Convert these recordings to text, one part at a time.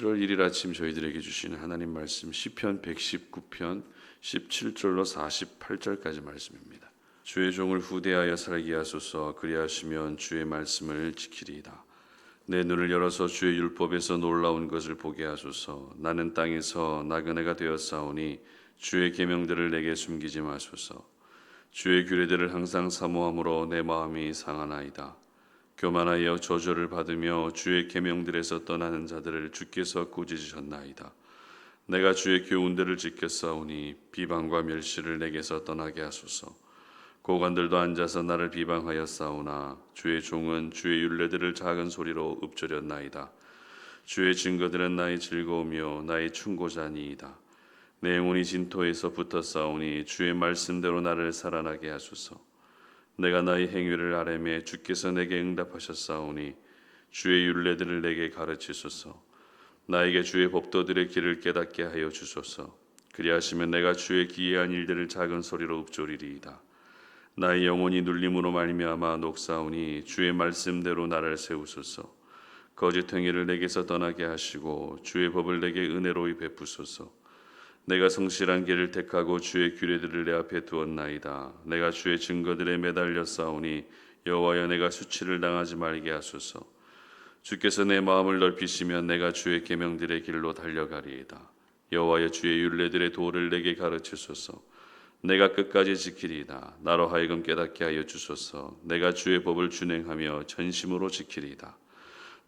7월 1일 아침 저희들에게 주시는 하나님 말씀 시편 119편 17절로 48절까지 말씀입니다. 주의 종을 후대하여 살게 하소서. 그리하시면 주의 말씀을 지키리이다. 내 눈을 열어서 주의 율법에서 놀라운 것을 보게 하소서. 나는 땅에서 나그네가 되었사오니 주의 계명들을 내게 숨기지 마소서. 주의 규례들을 항상 사모함으로 내 마음이 상하나이다. 교만하여 저주를 받으며 주의 계명들에서 떠나는 자들을 주께서 꾸짖으셨나이다. 내가 주의 교훈들을 지켰사오니 비방과 멸시를 내게서 떠나게 하소서. 고관들도 앉아서 나를 비방하였사오나 주의 종은 주의 율례들을 작은 소리로 읊조렸나이다. 주의 증거들은 나의 즐거우며 나의 충고자니이다. 내 영혼이 진토에서 붙었사오니 주의 말씀대로 나를 살아나게 하소서. 내가 나의 행위를 아뢰매 주께서 내게 응답하셨사오니 주의 율례들을 내게 가르치소서. 나에게 주의 법도들의 길을 깨닫게 하여 주소서. 그리하시면 내가 주의 기이한 일들을 작은 소리로 읊조리리이다. 나의 영혼이 눌림으로 말미암아 녹사오니 주의 말씀대로 나를 세우소서. 거짓 행위를 내게서 떠나게 하시고 주의 법을 내게 은혜로이 베푸소서. 내가 성실한 길을 택하고 주의 규례들을 내 앞에 두었나이다. 내가 주의 증거들에 매달려 싸우니 여호와여 내가 수치를 당하지 말게 하소서. 주께서 내 마음을 넓히시면 내가 주의 계명들의 길로 달려가리이다. 여호와여 주의 율례들의 도를 내게 가르치소서. 내가 끝까지 지키리이다. 나로 하여금 깨닫게 하여 주소서. 내가 주의 법을 준행하며 전심으로 지키리이다.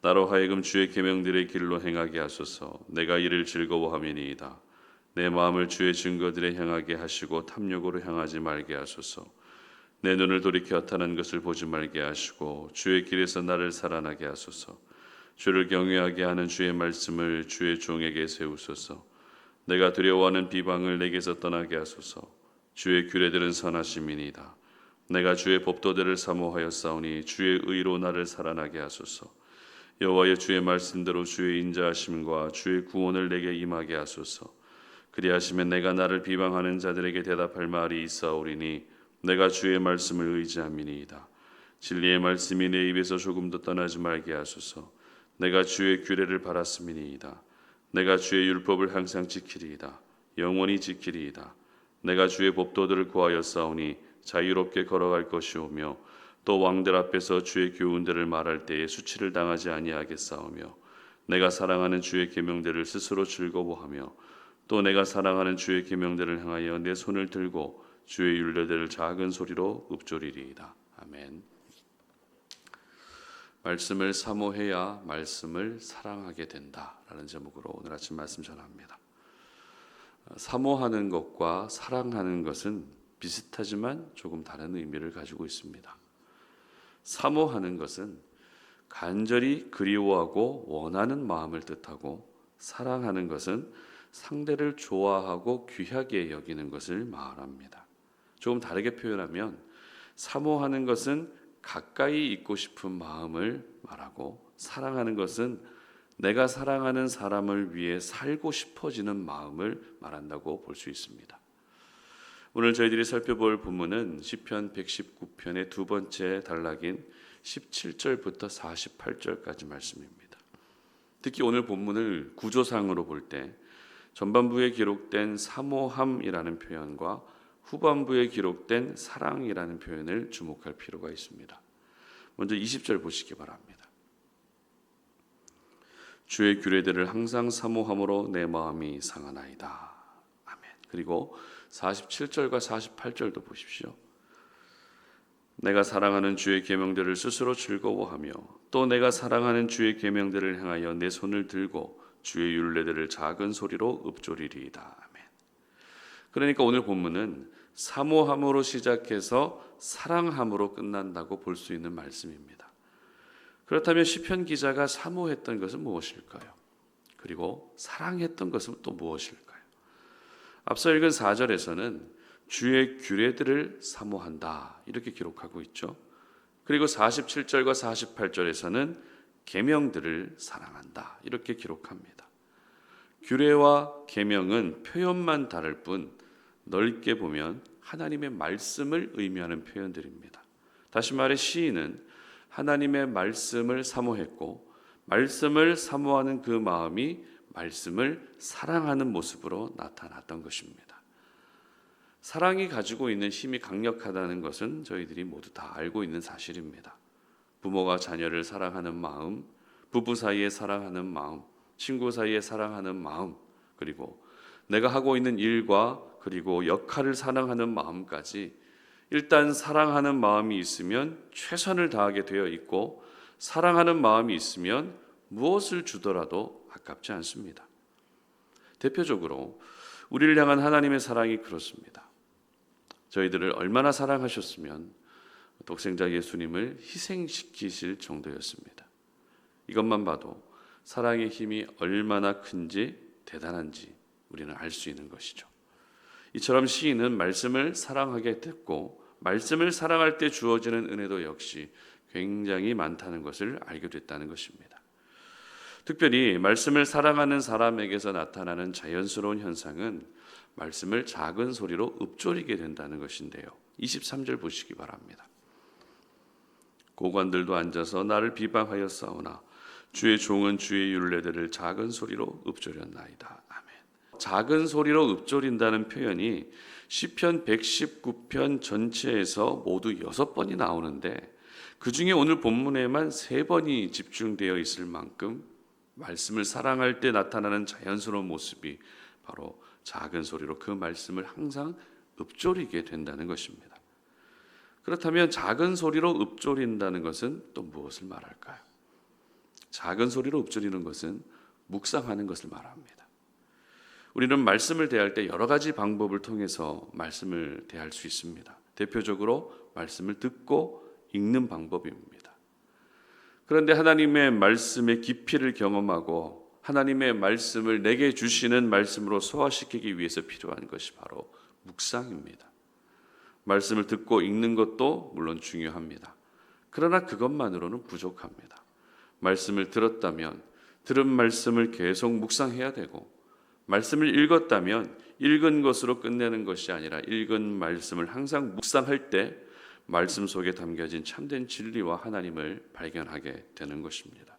나로 하여금 주의 계명들의 길로 행하게 하소서. 내가 이를 즐거워함이니이다. 내 마음을 주의 증거들에 향하게 하시고 탐욕으로 향하지 말게 하소서. 내 눈을 돌이켜 헛하는 것을 보지 말게 하시고 주의 길에서 나를 살아나게 하소서. 주를 경외하게 하는 주의 말씀을 주의 종에게 세우소서. 내가 두려워하는 비방을 내게서 떠나게 하소서. 주의 규례들은 선하심이니이다. 내가 주의 법도들을 사모하였사오니 주의 의로 나를 살아나게 하소서. 여호와여 주의 말씀대로 주의 인자하심과 주의 구원을 내게 임하게 하소서. 그리하시면 내가 나를 비방하는 자들에게 대답할 말이 있사오리니 내가 주의 말씀을 의지함이니이다. 진리의 말씀이 내 입에서 조금도 떠나지 말게 하소서. 내가 주의 규례를 바랐음이니이다. 내가 주의 율법을 항상 지키리이다. 영원히 지키리이다. 내가 주의 법도들을 구하였사오니 자유롭게 걸어갈 것이오며 또 왕들 앞에서 주의 교훈들을 말할 때에 수치를 당하지 아니하겠사오며 내가 사랑하는 주의 계명들을 스스로 즐거워하며 또 내가 사랑하는 주의 계명들을 향하여 내 손을 들고 주의 율례들을 작은 소리로 읊조리리이다. 아멘. 말씀을 사모해야 말씀을 사랑하게 된다라는 제목으로 오늘 아침 말씀 전합니다. 사모하는 것과 사랑하는 것은 비슷하지만 조금 다른 의미를 가지고 있습니다. 사모하는 것은 간절히 그리워하고 원하는 마음을 뜻하고, 사랑하는 것은 상대를 좋아하고 귀하게 여기는 것을 말합니다. 조금 다르게 표현하면 사모하는 것은 가까이 있고 싶은 마음을 말하고, 사랑하는 것은 내가 사랑하는 사람을 위해 살고 싶어지는 마음을 말한다고 볼 수 있습니다. 오늘 저희들이 살펴볼 본문은 시편 119편의 두 번째 단락인 17절부터 48절까지 말씀입니다. 특히 오늘 본문을 구조상으로 볼 때 전반부에 기록된 사모함이라는 표현과 후반부에 기록된 사랑이라는 표현을 주목할 필요가 있습니다. 먼저 20절 보시기 바랍니다. 주의 규례들을 항상 사모함으로 내 마음이 상하나이다. 아멘. 그리고 47절과 48절도 보십시오. 내가 사랑하는 주의 계명들을 스스로 즐거워하며 또 내가 사랑하는 주의 계명들을 향하여 내 손을 들고 주의 율례들을 작은 소리로 읊조리리이다. 아멘. 그러니까 오늘 본문은 사모함으로 시작해서 사랑함으로 끝난다고 볼 수 있는 말씀입니다. 그렇다면 시편 기자가 사모했던 것은 무엇일까요? 그리고 사랑했던 것은 또 무엇일까요? 앞서 읽은 4절에서는 주의 규례들을 사모한다 이렇게 기록하고 있죠. 그리고 47절과 48절에서는 계명들을 사랑한다 이렇게 기록합니다. 규례와 계명은 표현만 다를 뿐 넓게 보면 하나님의 말씀을 의미하는 표현들입니다. 다시 말해 시인은 하나님의 말씀을 사모했고 말씀을 사모하는 그 마음이 말씀을 사랑하는 모습으로 나타났던 것입니다. 사랑이 가지고 있는 힘이 강력하다는 것은 저희들이 모두 다 알고 있는 사실입니다. 부모가 자녀를 사랑하는 마음, 부부 사이에 사랑하는 마음, 친구 사이에 사랑하는 마음, 그리고 내가 하고 있는 일과 그리고 역할을 사랑하는 마음까지 일단 사랑하는 마음이 있으면 최선을 다하게 되어 있고, 사랑하는 마음이 있으면 무엇을 주더라도 아깝지 않습니다. 대표적으로 우리를 향한 하나님의 사랑이 그렇습니다. 저희들을 얼마나 사랑하셨으면 독생자 예수님을 희생시키실 정도였습니다. 이것만 봐도 사랑의 힘이 얼마나 큰지 대단한지 우리는 알 수 있는 것이죠. 이처럼 시인은 말씀을 사랑하게 됐고, 말씀을 사랑할 때 주어지는 은혜도 역시 굉장히 많다는 것을 알게 됐다는 것입니다. 특별히 말씀을 사랑하는 사람에게서 나타나는 자연스러운 현상은 말씀을 작은 소리로 읊조리게 된다는 것인데요. 23절 보시기 바랍니다. 고관들도 앉아서 나를 비방하여 싸우나 주의 종은 주의 율례들을 작은 소리로 읊조렸나이다. 아멘. 작은 소리로 읊조린다는 표현이 시편 119편 전체에서 모두 6번이 나오는데, 그 중에 오늘 본문에만 3번이 집중되어 있을 만큼 말씀을 사랑할 때 나타나는 자연스러운 모습이 바로 작은 소리로 그 말씀을 항상 읊조리게 된다는 것입니다. 그렇다면 작은 소리로 읊조린다는 것은 또 무엇을 말할까요? 작은 소리로 읊조리는 것은 묵상하는 것을 말합니다. 우리는 말씀을 대할 때 여러 가지 방법을 통해서 말씀을 대할 수 있습니다. 대표적으로 말씀을 듣고 읽는 방법입니다. 그런데 하나님의 말씀의 깊이를 경험하고 하나님의 말씀을 내게 주시는 말씀으로 소화시키기 위해서 필요한 것이 바로 묵상입니다. 말씀을 듣고 읽는 것도 물론 중요합니다. 그러나 그것만으로는 부족합니다. 말씀을 들었다면 들은 말씀을 계속 묵상해야 되고, 말씀을 읽었다면 읽은 것으로 끝내는 것이 아니라 읽은 말씀을 항상 묵상할 때 말씀 속에 담겨진 참된 진리와 하나님을 발견하게 되는 것입니다.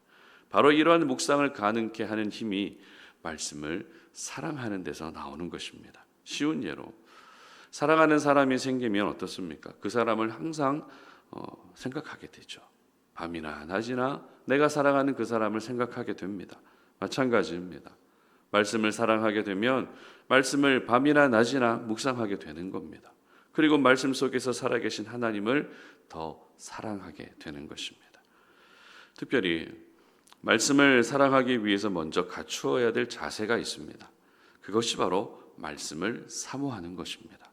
바로 이러한 묵상을 가능케 하는 힘이 말씀을 사랑하는 데서 나오는 것입니다. 쉬운 예로 사랑하는 사람이 생기면 어떻습니까? 그 사람을 항상 생각하게 되죠. 밤이나 낮이나 내가 사랑하는 그 사람을 생각하게 됩니다. 마찬가지입니다. 말씀을 사랑하게 되면 말씀을 밤이나 낮이나 묵상하게 되는 겁니다. 그리고 말씀 속에서 살아계신 하나님을 더 사랑하게 되는 것입니다. 특별히 말씀을 사랑하기 위해서 먼저 갖추어야 될 자세가 있습니다. 그것이 바로 말씀을 사모하는 것입니다.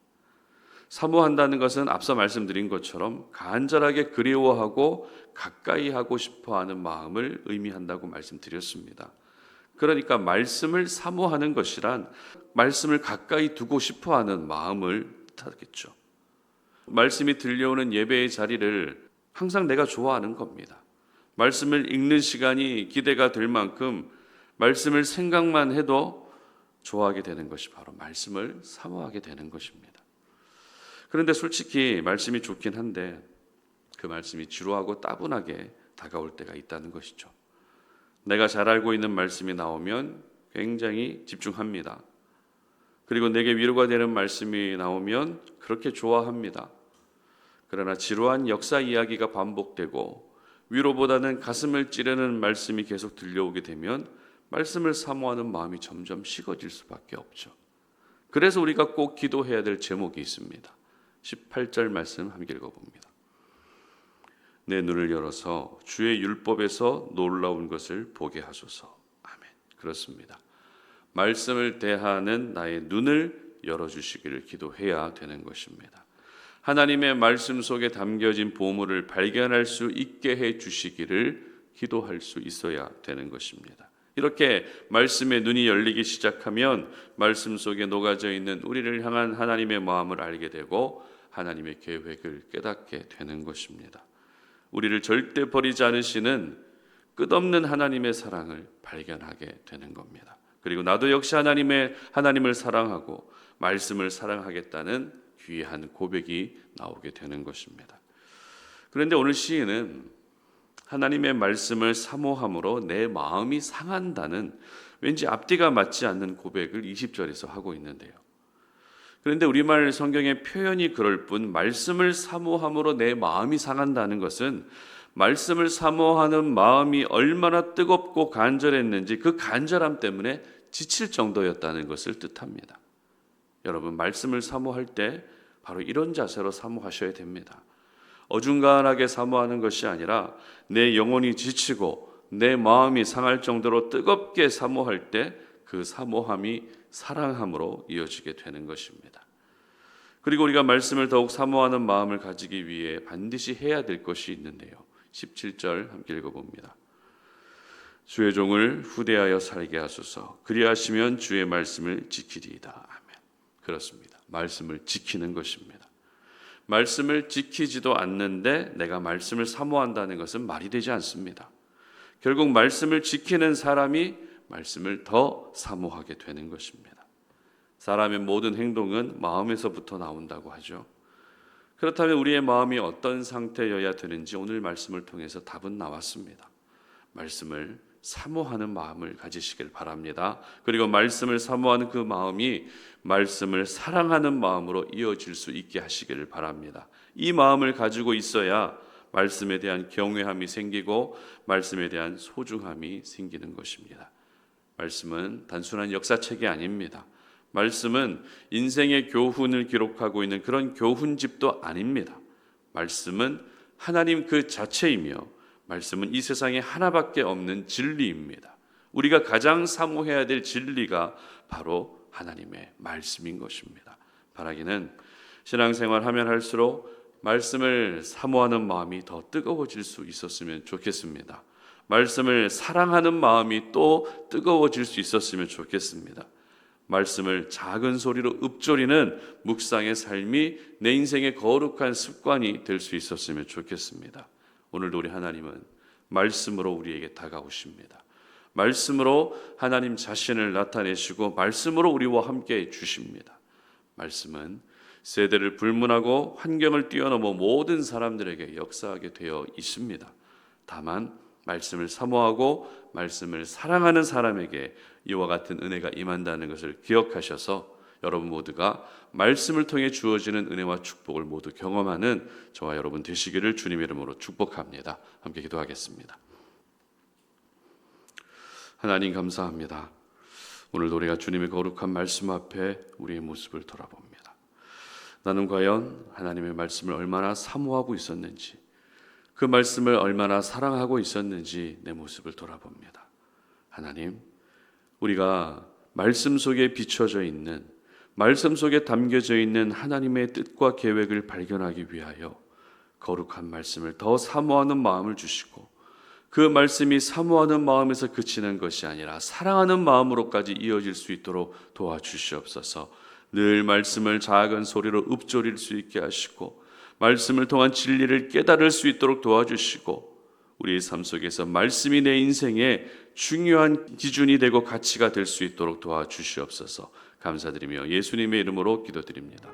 사모한다는 것은 앞서 말씀드린 것처럼 간절하게 그리워하고 가까이 하고 싶어하는 마음을 의미한다고 말씀드렸습니다. 그러니까 말씀을 사모하는 것이란 말씀을 가까이 두고 싶어하는 마음을 뜻하겠죠. 말씀이 들려오는 예배의 자리를 항상 내가 좋아하는 겁니다. 말씀을 읽는 시간이 기대가 될 만큼 말씀을 생각만 해도 좋아하게 되는 것이 바로 말씀을 사모하게 되는 것입니다. 그런데 솔직히 말씀이 좋긴 한데 그 말씀이 지루하고 따분하게 다가올 때가 있다는 것이죠. 내가 잘 알고 있는 말씀이 나오면 굉장히 집중합니다. 그리고 내게 위로가 되는 말씀이 나오면 그렇게 좋아합니다. 그러나 지루한 역사 이야기가 반복되고 위로보다는 가슴을 찌르는 말씀이 계속 들려오게 되면 말씀을 사모하는 마음이 점점 식어질 수밖에 없죠. 그래서 우리가 꼭 기도해야 될 제목이 있습니다. 18절 말씀 함께 읽어봅니다. 내 눈을 열어서 주의 율법에서 놀라운 것을 보게 하소서. 아멘. 그렇습니다. 말씀을 대하는 나의 눈을 열어주시기를 기도해야 되는 것입니다. 하나님의 말씀 속에 담겨진 보물을 발견할 수 있게 해주시기를 기도할 수 있어야 되는 것입니다. 이렇게 말씀의 눈이 열리기 시작하면 말씀 속에 녹아져 있는 우리를 향한 하나님의 마음을 알게 되고 하나님의 계획을 깨닫게 되는 것입니다. 우리를 절대 버리지 않으시는 끝없는 하나님의 사랑을 발견하게 되는 겁니다. 그리고 나도 역시 하나님을 사랑하고 말씀을 사랑하겠다는 귀한 고백이 나오게 되는 것입니다. 그런데 오늘 시인은 하나님의 말씀을 사모함으로 내 마음이 상한다는 왠지 앞뒤가 맞지 않는 고백을 20절에서 하고 있는데요. 그런데 우리말 성경의 표현이 그럴 뿐 말씀을 사모함으로 내 마음이 상한다는 것은 말씀을 사모하는 마음이 얼마나 뜨겁고 간절했는지 그 간절함 때문에 지칠 정도였다는 것을 뜻합니다. 여러분, 말씀을 사모할 때 바로 이런 자세로 사모하셔야 됩니다. 어중간하게 사모하는 것이 아니라 내 영혼이 지치고 내 마음이 상할 정도로 뜨겁게 사모할 때 그 사모함이 사랑함으로 이어지게 되는 것입니다. 그리고 우리가 말씀을 더욱 사모하는 마음을 가지기 위해 반드시 해야 될 것이 있는데요. 17절 함께 읽어봅니다. 주의 종을 후대하여 살게 하소서. 그리하시면 주의 말씀을 지키리이다. 아멘. 그렇습니다. 말씀을 지키는 것입니다. 말씀을 지키지도 않는데 내가 말씀을 사모한다는 것은 말이 되지 않습니다. 결국 말씀을 지키는 사람이 말씀을 더 사모하게 되는 것입니다. 사람의 모든 행동은 마음에서부터 나온다고 하죠. 그렇다면 우리의 마음이 어떤 상태여야 되는지 오늘 말씀을 통해서 답은 나왔습니다. 말씀을 사모하는 마음을 가지시길 바랍니다. 그리고 말씀을 사모하는 그 마음이 말씀을 사랑하는 마음으로 이어질 수 있게 하시기를 바랍니다. 이 마음을 가지고 있어야 말씀에 대한 경외함이 생기고 말씀에 대한 소중함이 생기는 것입니다. 말씀은 단순한 역사책이 아닙니다. 말씀은 인생의 교훈을 기록하고 있는 그런 교훈집도 아닙니다. 말씀은 하나님 그 자체이며 말씀은 이 세상에 하나밖에 없는 진리입니다. 우리가 가장 사모해야 될 진리가 바로 하나님의 말씀인 것입니다. 바라기는 신앙생활 하면 할수록 말씀을 사모하는 마음이 더 뜨거워질 수 있었으면 좋겠습니다. 말씀을 사랑하는 마음이 또 뜨거워질 수 있었으면 좋겠습니다. 말씀을 작은 소리로 읊조리는 묵상의 삶이 내 인생의 거룩한 습관이 될 수 있었으면 좋겠습니다. 오늘도 우리 하나님은 말씀으로 우리에게 다가오십니다. 말씀으로 하나님 자신을 나타내시고 말씀으로 우리와 함께 주십니다. 말씀은 세대를 불문하고 환경을 뛰어넘어 모든 사람들에게 역사하게 되어 있습니다. 다만 말씀을 사모하고 말씀을 사랑하는 사람에게 이와 같은 은혜가 임한다는 것을 기억하셔서 여러분 모두가 말씀을 통해 주어지는 은혜와 축복을 모두 경험하는 저와 여러분 되시기를 주님의 이름으로 축복합니다. 함께 기도하겠습니다. 하나님 감사합니다. 오늘도 우리가 주님의 거룩한 말씀 앞에 우리의 모습을 돌아봅니다. 나는 과연 하나님의 말씀을 얼마나 사모하고 있었는지, 그 말씀을 얼마나 사랑하고 있었는지 내 모습을 돌아봅니다. 하나님, 우리가 말씀 속에 비춰져 있는, 말씀 속에 담겨져 있는 하나님의 뜻과 계획을 발견하기 위하여 거룩한 말씀을 더 사모하는 마음을 주시고, 그 말씀이 사모하는 마음에서 그치는 것이 아니라 사랑하는 마음으로까지 이어질 수 있도록 도와주시옵소서. 늘 말씀을 작은 소리로 읊조릴 수 있게 하시고 말씀을 통한 진리를 깨달을 수 있도록 도와주시고 우리의 삶 속에서 말씀이 내 인생의 중요한 기준이 되고 가치가 될 수 있도록 도와주시옵소서. 감사드리며 예수님의 이름으로 기도드립니다.